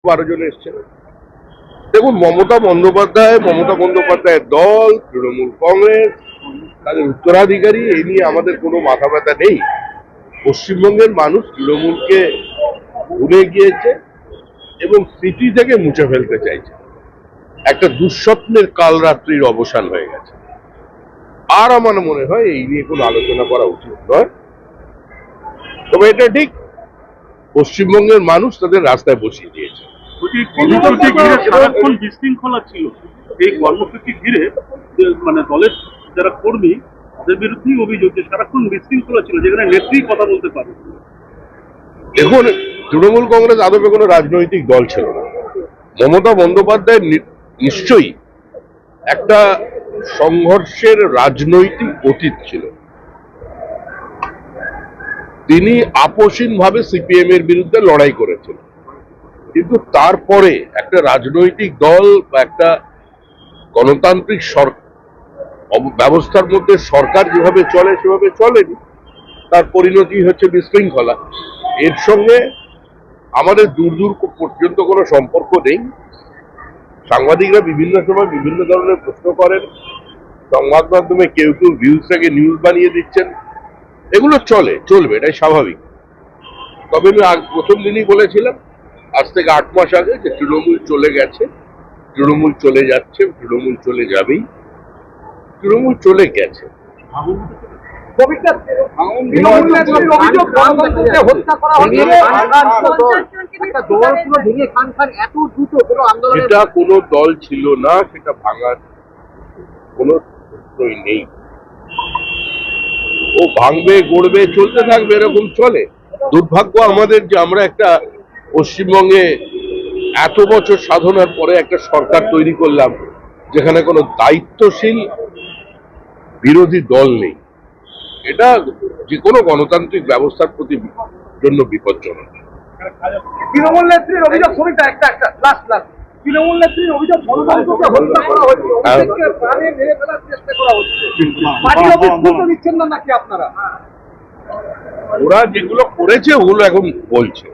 12 জন এসছেন। দেখুন, মমতা বন্দ্যোপাধ্যায়ের দল, তৃণমূল কংগ্রেস, তাদের উত্তরাধিকারী, এই নিয়ে আমাদের কোনো মাথা ব্যথা নেই। পশ্চিমবঙ্গের মানুষ তৃণমূলকে ভুলে গিয়েছে এবং স্মৃতি থেকে মুছে ফেলতে চাইছে। একটা দুঃস্বপ্নের কালরাত্রির অবসান হয়ে গেছে। আর আমার মনে হয় এই নিয়ে কোনো আলোচনা করা উচিত নয়। তবে এটা ঠিক, পশ্চিমবঙ্গের মানুষ তাদের রাস্তায় বসিয়ে দিয়েছে। সারাক্ষণ বিশৃঙ্খলা ছিল। এই কর্মসূচি ঘিরে মানে দলের যারা কর্মী তাদের বিরুদ্ধেই অভিযোগ যে সারাক্ষণ বিশৃঙ্খলা ছিল, যেখানে নেত্রী কথা বলতে পারে। দেখুন, তৃণমূল কংগ্রেস আদপে কোনো রাজনৈতিক দল ছিল না। মমতা বন্দ্যোপাধ্যায় নিশ্চয়ই একটা সংঘর্ষের রাজনৈতিক অতীত ছিল। তিনি আপোষহীনভাবে সিপিএম এর বিরুদ্ধে লড়াই করেছেন, কিন্তু তারপরে একটা রাজনৈতিক দল বা একটা গণতান্ত্রিক ব্যবস্থার মধ্যে সরকার যেভাবে চলে সেভাবে চলেনি। তার পরিণতি হচ্ছে বিশৃঙ্খলা। এর সঙ্গে আমাদের দূর দূর পর্যন্ত কোনো সম্পর্ক নেই। সাংবাদিকরা বিভিন্ন সময় বিভিন্ন ধরনের প্রশ্ন করেন, সংবাদ মাধ্যমে কেউ কেউ ভিউজটাকে নিউজ বানিয়ে দিচ্ছেন। এগুলো চলবে, এটাই স্বাভাবিক। তবে আমি প্রথম দিনই বলেছিলাম, আজ থেকে 8 মাস আগে, যে তৃণমূল চলে গেছে, তৃণমূল চলে যাচ্ছে, তৃণমূল চলে যাবেই, তৃণমূল চলে গেছে। এটা কোনো দল ছিল না, সেটা ভাঙার কোনো প্রশ্নই নেই। ও ভাঙবে, গড়বে, চলতে থাকবে, এরকম চলে। দুর্ভাগ্য আমাদের যে আমরা একটা পশ্চিমবঙ্গে এত বছর সাধনার পরে একটা সরকার তৈরি করলাম যেখানে কোনো দায়িত্বশীল বিরোধী দল নেই। এটা যে কোনো গণতান্ত্রিক ব্যবস্থার প্রতি জন্য বিপজ্জনক। তৃণমূল নেত্রীর অভিযোগ, তৃণমূল নেত্রীর অভিযোগ গণতন্ত্রকে হত্যা করা হচ্ছে, প্রাণে মেরে ফেলার চেষ্টা করা হচ্ছে। পার্টি অফিস খুলতে দিচ্ছেন না নাকি আপনারা? ওরা যেগুলো করেছে ওগুলো এখন বলছে।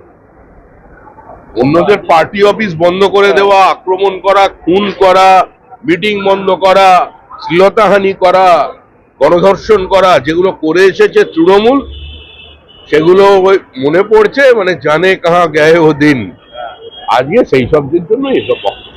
অন্যদের পার্টি অফিস বন্ধ করে দেওয়া, আক্রমণ করা, খুন করা, মিটিং বন্ধ করা, শ্লীলতাহানি করা, গণধর্ষণ করা, যেগুলো করে এসেছে তৃণমূল, সেগুলো মনে পড়ছে, মানে জানে কাহা গয়ে ও দিন। আজকে সেই সবদের জন্য এসব বক্তব্য।